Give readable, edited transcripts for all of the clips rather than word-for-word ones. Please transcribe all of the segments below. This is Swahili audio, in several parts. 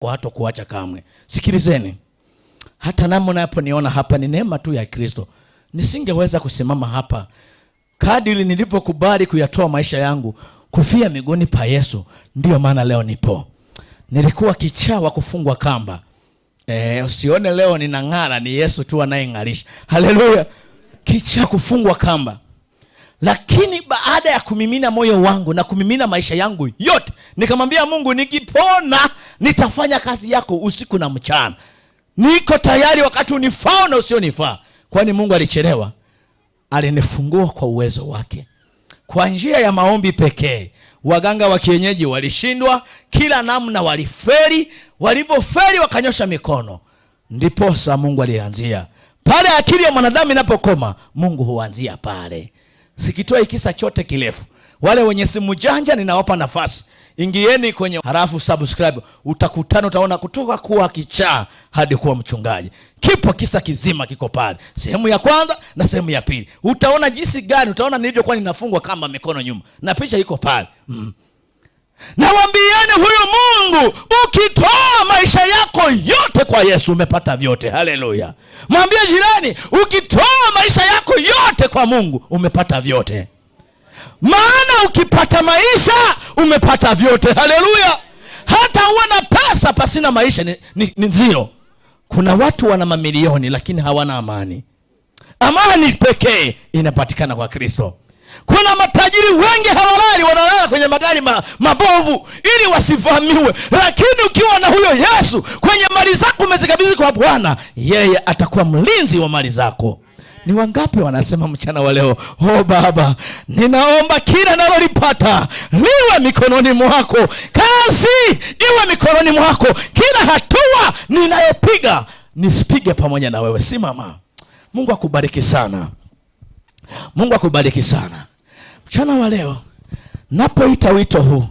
hata kuacha kamwe. Sikilizeni. Hata nami mnaponiona hapa ni neema tu ya Kristo. Nisingeweza kusimama hapa kadiri nilipokubali kuyatoa maisha yangu kufia miguuni pa Yesu. Ndio maana leo nipo. Nilikuwa kichaa wa kufungwa kamba. Usione leo ninang'ara, ni Yesu tu anayeng'arisha. Haleluya. Kichaa kufungwa kamba. Lakini baada ya kumimina moyo wangu na kumimina maisha yangu yote, nikamwambia Mungu, nikipona nitafanya kazi yako usiku na mchana. Niko tayari wakati unifaa na usionifaa. Kwani Mungu alichelewa? Alinifungua kwa uwezo wake. Kwa njia ya maombi pekee. Waganga wa kienyeji walishindwa, kila namna walifeli, walipofeli wakanyosha mikono. Ndipo sa Mungu alianzia. Pale akili ya mwanadamu inapokoma, Mungu huanzia pale. Sikitoa kisa chote kirefu. Wale wenye simu janja ninawapa nafasi. Ingieni kwenye halafu subscribe. Utakutana, utaona kutoka kuwa kichaa hadi kuwa mchungaji. Kipo kisa kizima kiko pale. Sehemu ya kwanza na sehemu ya pili. Utaona jinsi gani, utaona nilivyokuwa ninafungwa kama mikono nyuma. Na picha iko pale. Nawaambieni huyu Mungu, ukitoa maisha yako yote kwa Yesu umepata vyote. Haleluya. Mwambie jirani, ukitoa maisha yako yote kwa Mungu umepata vyote. Maana ukipata maisha umepata vyote. Haleluya. Hata uwe na pesa pasina maisha ni zero. Kuna watu wana mamilioni lakini hawana amani. Amani pekee inapatikana kwa Kristo. Kuna matajiri wengi hawalali, wanalala kwenye magari mabovu ili wasivamiwe. Lakini ukiwa na huyo Yesu, kwenye mali zako umezikabidhi kwa Bwana, yeye atakuwa mlinzi wa mali zako. Ni wangapi wanasema mchana wa leo, Baba, ninaomba kila nalolipata liwe mikononi mwako. Kazi iwe mikononi mwako. Kila hatua ninayopiga nisipige pamoja na wewe. Simama. Mungu akubariki sana. Mungu akubariki sana. Mchana wa leo napoita wito huu,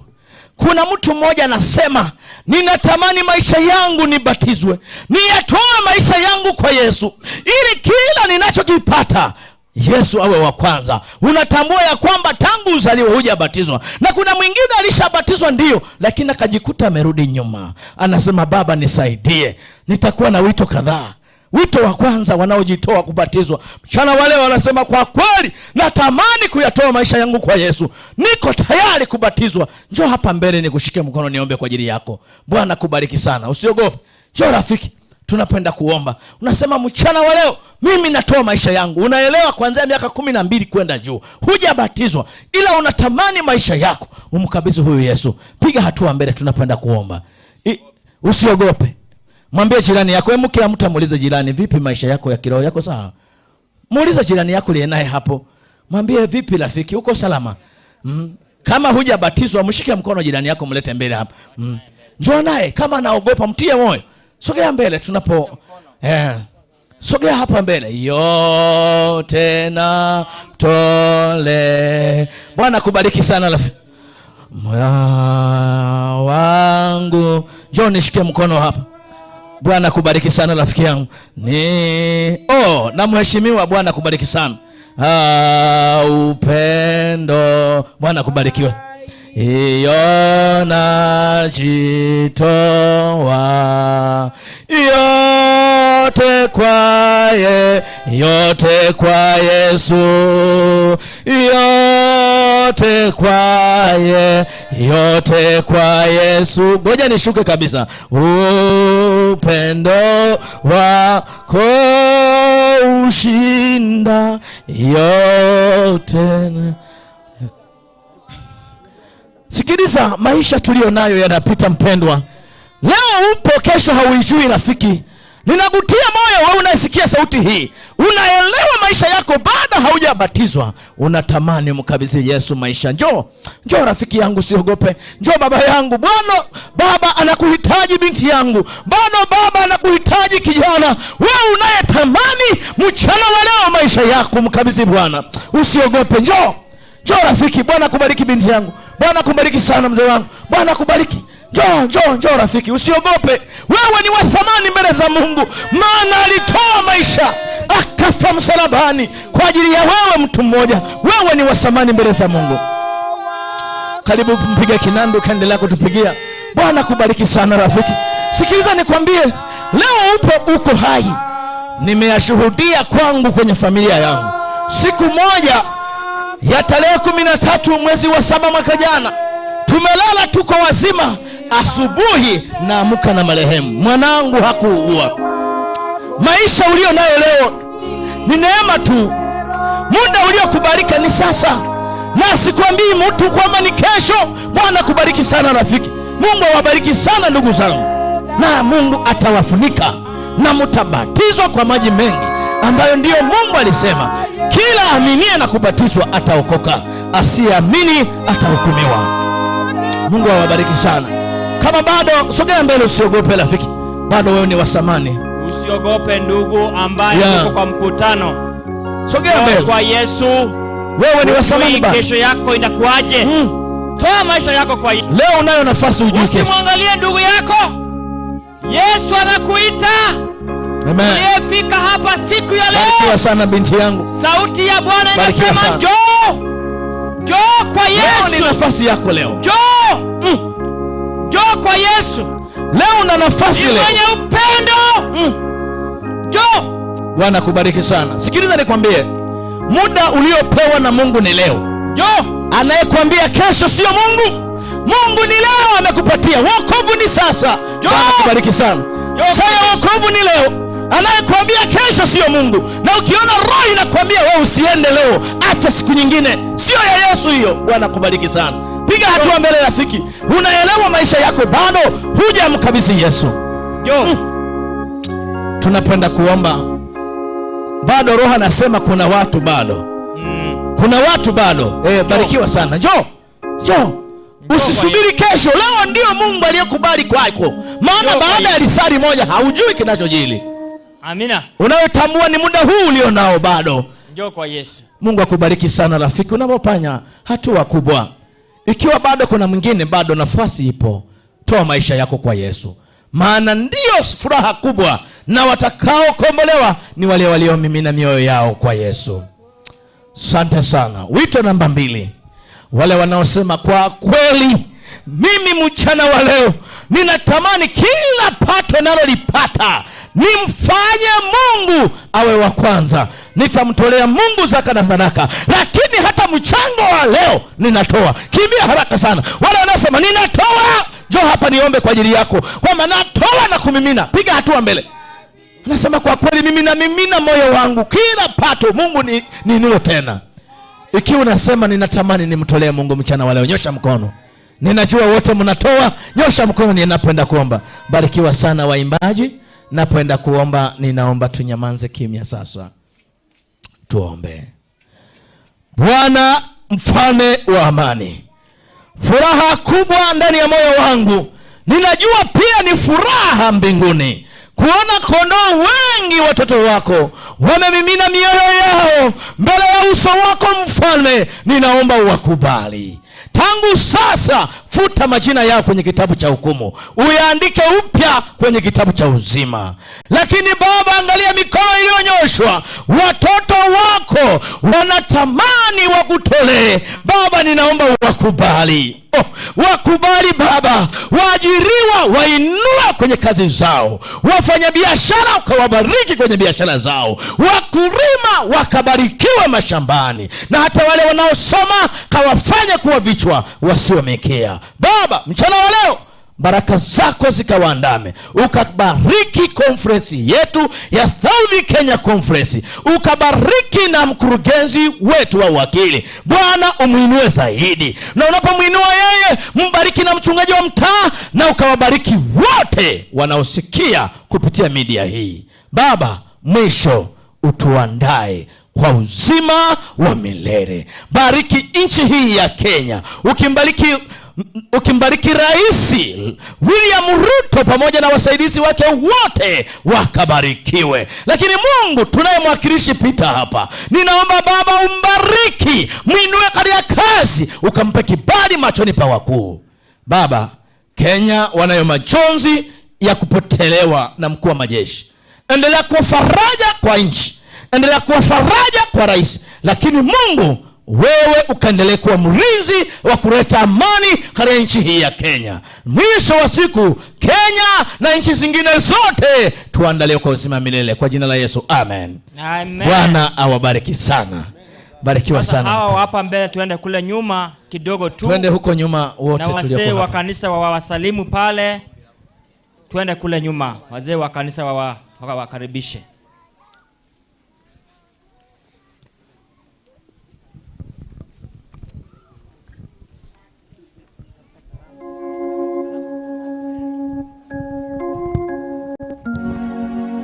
kuna mtu mmoja anasema, ninatamani maisha yangu nibatizwe, niyatoe maisha yangu kwa Yesu, ili kila ninachokipata Yesu awe wa kwanza. Unatambua ya kwamba tangu uzaliwa hujabatizwa. Na kuna mwingine alishabatizwa ndio, lakini akajikuta amerudi nyuma. Anasema, Baba nisaidie. Nitakuwa na wito kadhaa. Wito wa kwanza, wanaojitoa kubatizwa. Mchana wale wanasema, kwa kweli natamani kuyatoa maisha yangu kwa Yesu, niko tayari kubatizwa. Njoo hapa mbele nikushike mkono niombe kwa ajili yako. Bwana kubariki sana. Usiogope. Njoo rafiki, tunapenda kuomba. Unasema, mchana wa leo mimi natoa maisha yangu. Unaelewa, kuanzia miaka 12 kwenda juu hujabatizwa, ila unatamani maisha yako umkabidhi huyu Yesu. Piga hatua mbele, tunapenda kuomba. Usiogope. Mwambie jirani yako, kila mtu amuulize jirani, vipi maisha yako ya kiroho, yako sawa? Muulize jirani yako aliye naye hapo. Mwambie, vipi rafiki, uko salama? Kama hujabatizwa, mshike mkono jirani yako, mlete mbele hapa. Njoo naye, kama anaogopa mtie moyo. Sogea mbele tunapo sogea hapa mbele. Yote na tole. Bwana kubariki sana rafiki. Moyo wangu, njoo nishike mkono hapa. Bwana kubariki sana rafiki yangu. Na mheshimiwa, Bwana kubariki sana. Upendo. Bwana kubarikiwe. Iyo najitoa yote kwa Yesu. Yote kwa Yesu. Ngoja nishuke kabisa. Upendo wako ushinda yote. Sikiliza, maisha tulio nayo yanapita mpendwa. Leo upo, kesho hauijui rafiki. Ninakutia moyo wewe unasikia sauti hii. Unaelewa maisha yako baada haujabatizwa. Unatamani mkabidhi Yesu maisha. Njoo rafiki yangu, usiogope. Njoo baba yangu. Baba anakuhitaji binti yangu. Baba anakuhitaji kijana. Wewe unayetamani mchana wa leo maisha yako mkabidhi Bwana. Usiogope. Njoo rafiki. Bwana kubariki binti yangu. Bwana kubariki sana mzee wangu. Bwana kubariki. Njoo rafiki, usiogope. Wewe ni wa thamani mbele za Mungu, maana alitoa maisha akafa msalabani kwa ajili ya wewe mtu mmoja. Wewe ni wa thamani mbele za Mungu. Karibu mpige kinanda, kaendelea kutupigia. Bwana kubariki sana rafiki. Sikiliza nikwambie, leo uko hai. Nimeyashuhudia kwangu kwenye familia yangu. Siku moja ya tarehe 13 mwezi wa 7 mwaka jana, tumelala tuko wazima, asubuhi naamka na marehemu. Mwanangu hakuugua. Maisha ulio nayo leo ni neema tu. Muda uliokubarika ni sasa. Na sikwambii mtu kwamba ni kesho. Bwana kubariki sana rafiki. Mungu awabariki sana ndugu zangu. Na Mungu atawafunika na mtabatizwa kwa maji mengi, ambayo ndiyo Mungu alisema kila aminie na kubatizwa ataokoka, asiamini atahukumiwa. Mungu awabariki sana. Kama bado, sogea mbele, usiogope rafiki. Bado wewe ni wa samani. Usiogope ndugu ambaye uko kwa mkutano. Sogea mbele. Kwa Yesu wewe ni wa samani bado. Kesho yako inakuaje? Toa maisha yako kwa Yesu. Leo unayo nafasi ujue kesho. Usimwangalie ndugu yako. Yesu anakuita. Amen. Uliyefika hapa siku ya leo. Barikiwa sana binti yangu. Sauti ya Bwana inasema njoo. Njoo kwa Yesu. Leo ni nafasi yako leo. Njoo. Njoo kwa Yesu. Leo una nafasi leo. Mwenye upendo. Njoo. Bwana kubariki sana. Sikiliza nikwambie, muda uliopewa na Mungu ni leo. Njoo. Anayekwambia kesho sio Mungu. Mungu ni leo amekupatia. Wokovu ni sasa. Bwana kubariki sana. Sasa wokovu ni leo. Anayekwambia kesho sio Mungu. Na ukiona roho inakwambia wewe usiende leo, acha siku nyingine, sio ya Yesu hiyo. Bwana kubariki sana. Piga hatua mbele rafiki. Unaelewa maisha yako bado hujamkabidhi Yesu. Tunapenda kuomba. Bado Roho anasema kuna watu bado. Kuna watu bado. Barikiwa sana. Njoo. Usisubiri kesho. Leo ndio Mungu aliyekubali kwako. Maana baada ya risali moja haujui kinachojili. Amina. Unayotambua ni muda huu ulio nao bado. Njoo kwa Yesu. Mungu akubariki sana rafiki unapofanya hatua kubwa. Ikiwa bado kuna mwingine, bado nafasi ipo. Toa maisha yako kwa Yesu. Maana ndio furaha kubwa, na watakao kombolewa ni wale waliomimina mioyo yao kwa Yesu. Asante sana. Wito namba 2. Wale wanaosema kwa kweli mimi mchana wa leo ninatamani kila pato nalolipata nimfanye Mungu awe wa kwanza. Nitamtolea Mungu zaka na sadaka, lakini hata mchango wa leo ninatoa. Kimbia haraka sana. Wale wanaosema ninatoa, njoo hapa niombe kwa ajili yako kwamba natoa na kumimina. Piga hatua mbele. Anasema kwa kweli mimi namimina moyo wangu, kila pato Mungu niinue tena. Ikiwa unasema ninatamani nimtolee Mungu mchana wa leo, nyosha mkono. Ninajua wote mnatoa, nyosha mkono ninapoenda kuomba. Barikiwa sana waimbaji. Napoenda kuomba, ninaomba tunyamanze kimya sasa. Tuombe. Bwana mfalme wa amani, furaha kubwa ndani ya moyo wangu, ninajua pia ni furaha mbinguni kuona kondoo wengi watoto wako wamemimina mioyo yao mbele ya uso wako mfalme. Ninaomba uwakubali. Tangu sasa futa majina yao kwenye kitabu cha hukumu, uyaandike upya kwenye kitabu cha uzima. Lakini Baba, angalia mikono iliyonyoshwa. Watoto wako wanatamani wakutolee. Baba, ninaomba wakubali. Wakubali Baba. Waajiriwa wainua kwenye kazi zao, wafanya biashara ukawabariki kwenye biashara zao, wakulima wakabarikiwe mashambani, na hata wale wanaosoma kawafanya kuwa vichwa wasiwe mkia. Baba, mchana wa leo baraka zako zikawaandame. Ukabariki conference yetu ya Third Kenya Conference, ukabariki na mkurugenzi wetu wa uwakili. Bwana, umuinue zaidi, na unapomuinua yeye mbariki na mchungaji wa mtaa, na ukawabariki wote wanaosikia kupitia media hii. Baba, mwisho utuandae kwa uzima wa milele. Bariki nchi hii ya Kenya, ukimbariki Rais William Ruto pamoja na wasaidizi wake wote wakabarikiwe. Lakini Mungu, tunaye mwakilishi Peter hapa, ninaomba Baba umbariki, muinue katika kazi, ukampe kibali machoni pa wakuu. Baba, Kenya wanayo majonzi ya kupotelewa na mkuu wa majeshi. Endelea kuwa faraja kwa nchi, endelea kuwa faraja kwa rais. Lakini Mungu, wewe ukaendelee kuwa mlinzi wa kuleta amani katika nchi hii ya Kenya. Mwisho wa siku, Kenya na nchi zingine zote tuandalie kwa uzima milele, kwa jina la Yesu, amen. Amen. Bwana awabariki sana. Barikiwa sana. Hao hapa mbele, tuende kule nyuma kidogo tu. Tuende huko nyuma wote tuliokuwa. Na wazee wa kanisa wawasalimu pale. Tuende kule nyuma. Wazee wa kanisa wakaribishe.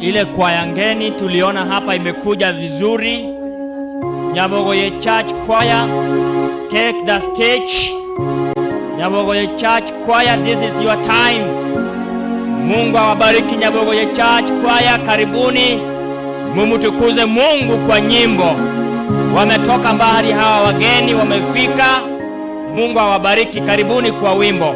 Ile kwaya ngeni tuliona hapa imekuja vizuri. Nyabogoye Church Choir, take the stage. Nyabogoye Church Choir, this is your time. Mungu awabariki Nyabogoye Church Choir, karibuni. Mumutukuze Mungu kwa nyimbo. Wametoka mbali hawa wageni, wamefika. Mungu awabariki, karibuni kwa wimbo.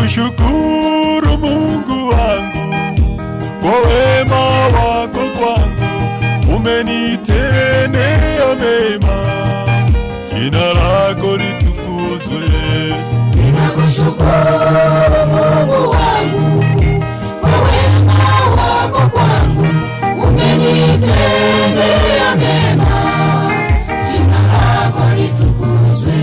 Ninakushukuru Mungu wangu kwa wema wako kwangu, umenitendea mema, jina lako litukuzwe. Ninakushukuru Mungu wangu kwa wema wako kwangu, umenitendea mema, jina lako litukuzwe.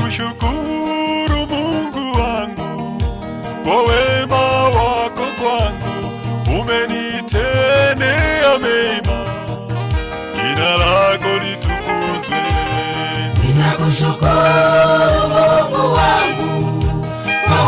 Ninakushukuru Mungu wangu kwa wema wako kwangu, umenitendea mema, nakushukuru Mungu wangu kwa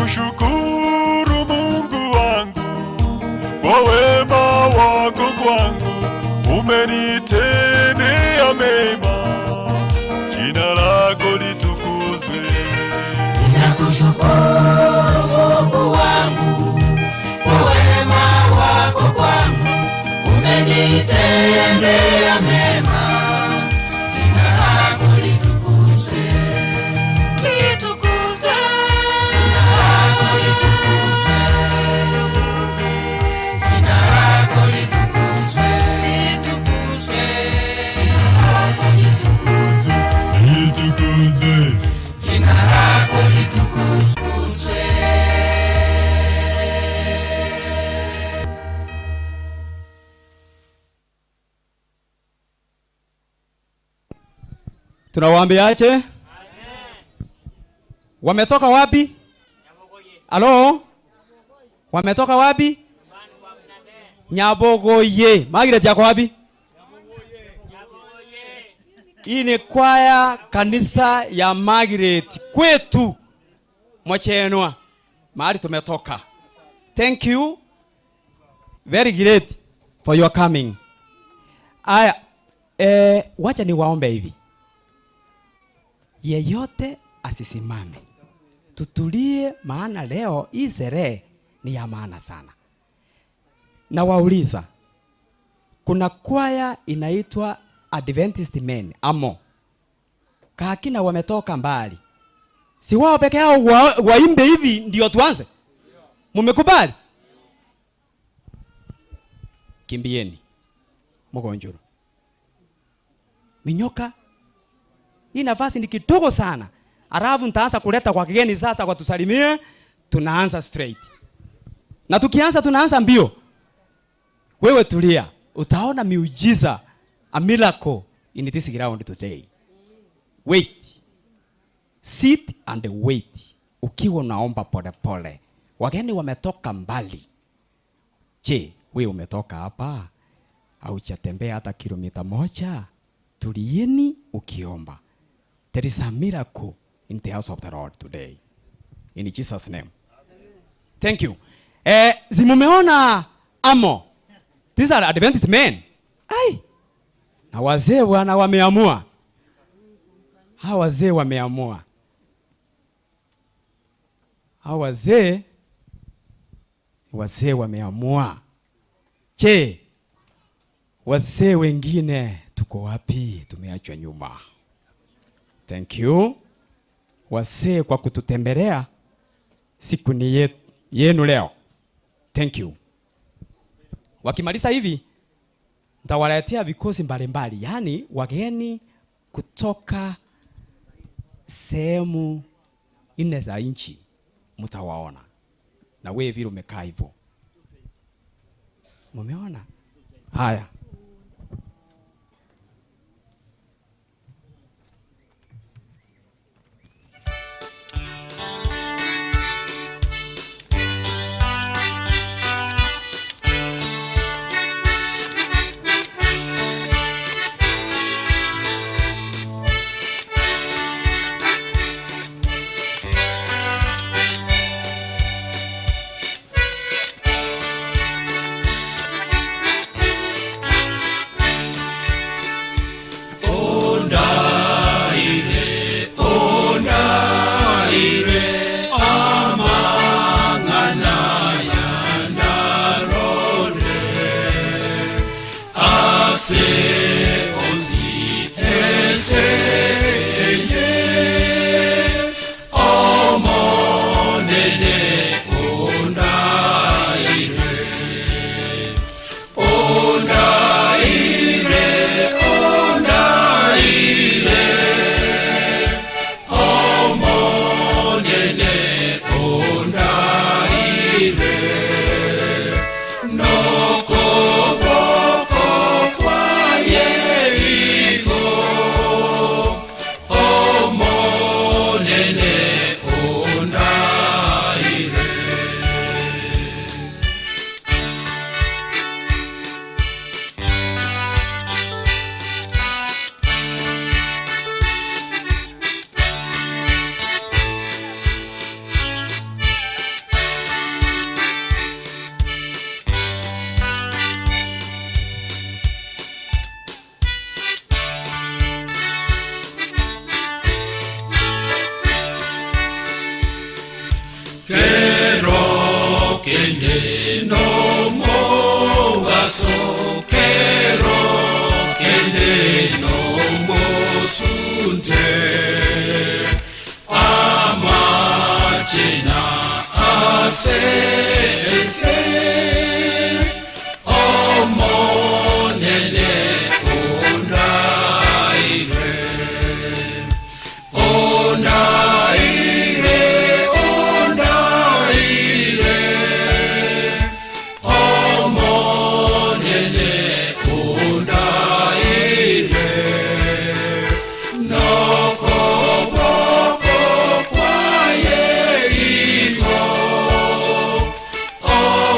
Ninakushukuru Mungu wangu kwa wema wako kwangu, umenitendea mema, jina lako litukuzwe. Ninakushukuru Mungu wangu kwa wema wako kwangu, umenitendea mema, jina lako litukuzwe. Tunawaambiaje? Wametoka wapi? Halo? Wametoka wapi? Nyabogoye. Margaret yako wapi? Hii ni kwaya kanisa ya Margaret kwetu. Mwachenwa. Mahali tumetoka. Thank you. Very great for your coming. Aya, wacha niwaombe hivi. Yeyote asisimame. Tutulie, maana leo hii sherehe ni ya maana sana. Na wauliza, kuna kwaya inaitwa Adventist Men, AMO. Kakina wametoka mbali. Si wao peke yao waimbe hivi ndio tuanze? Mumekubali? Kimbieni. Mgonjoro. Minyoka. Hii nafasi ni kidogo sana. Alafu nitaanza kuleta kwa kigeni sasa kwa tusalimie, tunaanza straight. Na tukianza tunaanza mbio. Wewe tulia, utaona miujiza, a miracle in this ground today. Wait. Sit and wait. Ukiwa unaomba pole pole. Wageni wametoka mbali. Je, wewe umetoka hapa? Au chatembea hata kilomita 1? Tulieni ukiomba. There is a miracle in the house of the Lord today. In Jesus' name. Thank you. Zimumeona AMO. These are Adventist men. Ai. Na wazee wana wameamua. Hawa wazee wameamua. Hawa wazee wameamua. Je, wazee wengine tuko wapi? Tumeachwa nyuma. Thank you. Wazee kwa kututembelea. Siku ni yenu leo. Thank you. Wakimaliza hivi, nitawaletea vikosi mbalimbali, yani wageni kutoka sehemu 4 za nchi mtawaona. Na wewe vile umekaa hivyo. Mumeona? Haya.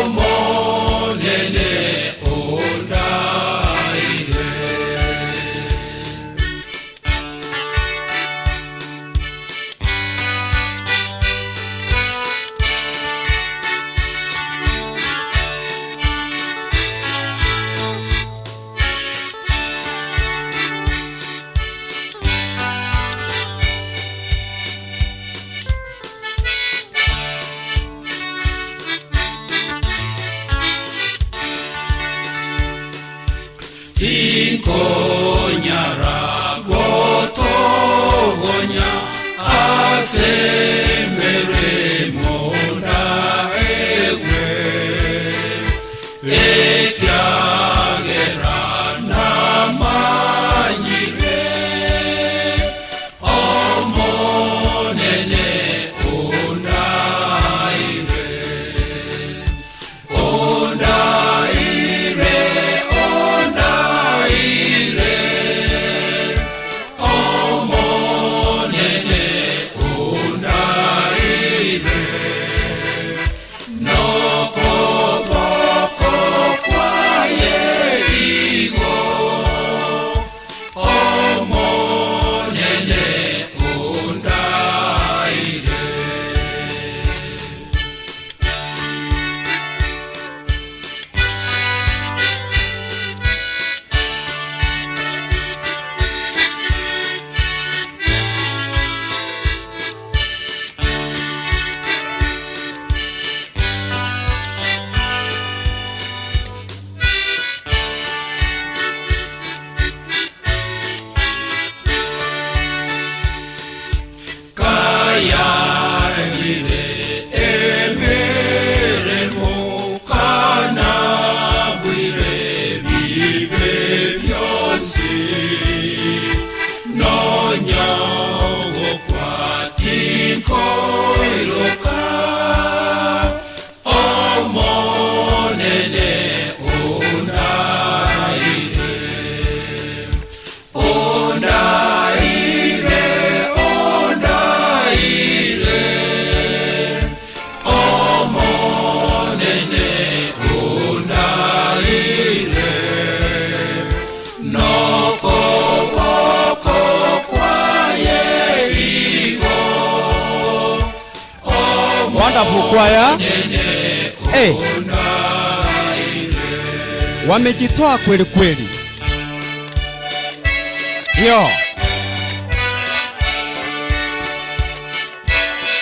more. tinkonyara gotogonya asembere monda ewe ekyagera namanyire omonene ondaire ondaire ondaire omonene ondaire nokoboko kwaye igo omonene ondaire kayagire emeremo kanabwire bibe byose nonyago kwatinkoiroka omonene ondaire ondaire ondaire omonene ondaire nokoboko kwaye igo Wonderful choir. Hey. Wamejitoa kweli kweli. Yo.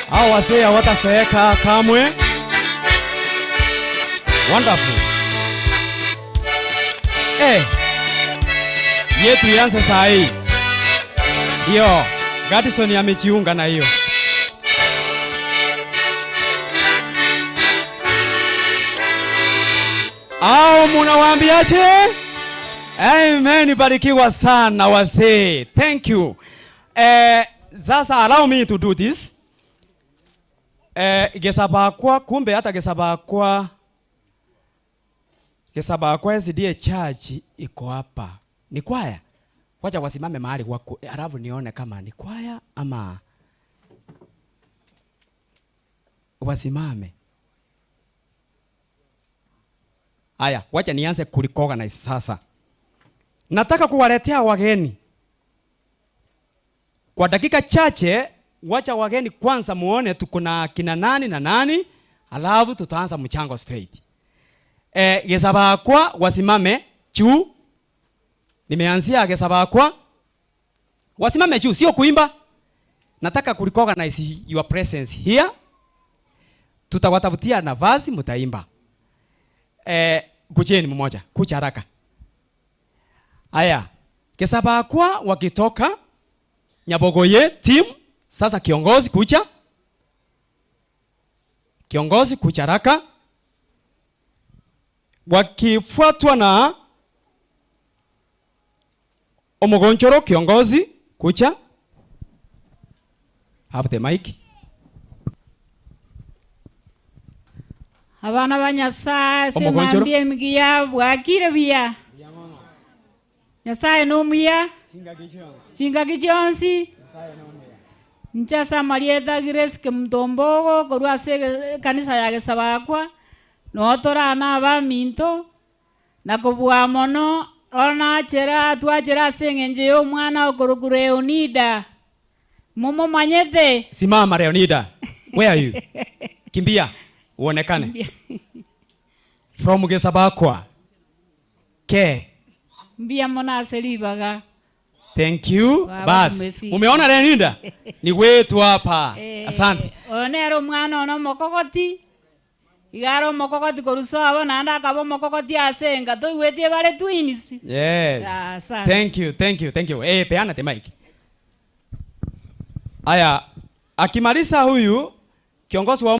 Hao wasee hawataseeka kamwe. Wonderful. Yetu ianze saa hii. Yo, Gatison amejiunga na hiyo. Au munawaambiaje? Amen, barikiwa sana wasee. Thank you. Sasa allow me to do this. Gesabakwa kumbe hata Gesabakwa SDA Church iko hapa. Ni kwaya? Wacha wasimame mahali wako. Alafu nione kama ni kwaya ama wasimame. Aya, wacha nianze kuliorganize sasa. Nataka kuwaletea wageni. Kwa dakika chache, wacha wageni kwanza muone tuko na kina nani na nani, alafu tutaanza mchango straight. Gesabakwa wasimame juu. Nimeanzia Gesabakwa. Wasimame juu, sio kuimba. Nataka kuliorganize your presence here. Tutawatafutia nafasi mtaimba. Kujeni mmoja, kuja haraka. Aya, Gesabakwa wakitoka Nyabogoye team, sasa kiongozi kuja. Kiongozi kuja haraka. Wakifuatwa na Omogonchoro kiongozi kuja. Have the mic. Abana banyasaye semambie migia bwakire bia. Nyasaye no muya. Chinga gijonsi. Nchasa Marieta Grace Kemtombogo korwa se kanisa ya Gesabakwa. No tora na ba minto. Na kubwa mono ona chera twachera sengenje yo mwana okorokure Leonida. Momo manyete. Simama Leonida. Where are you? Kimbia. Uonekane. From Gesabakwa. Ke. Mbia mona aselibaga. Thank you. Bas. Umeona Leonida? Ni wetu hapa. Asante. Onero mwana ona mokokoti. igaro mokokoti korusa abo nanda akabo mokokoti asenga to iwetie bare twins. Yes. Asante. Thank you. Peana the mic. Aya, akimaliza huyu kiongozi wa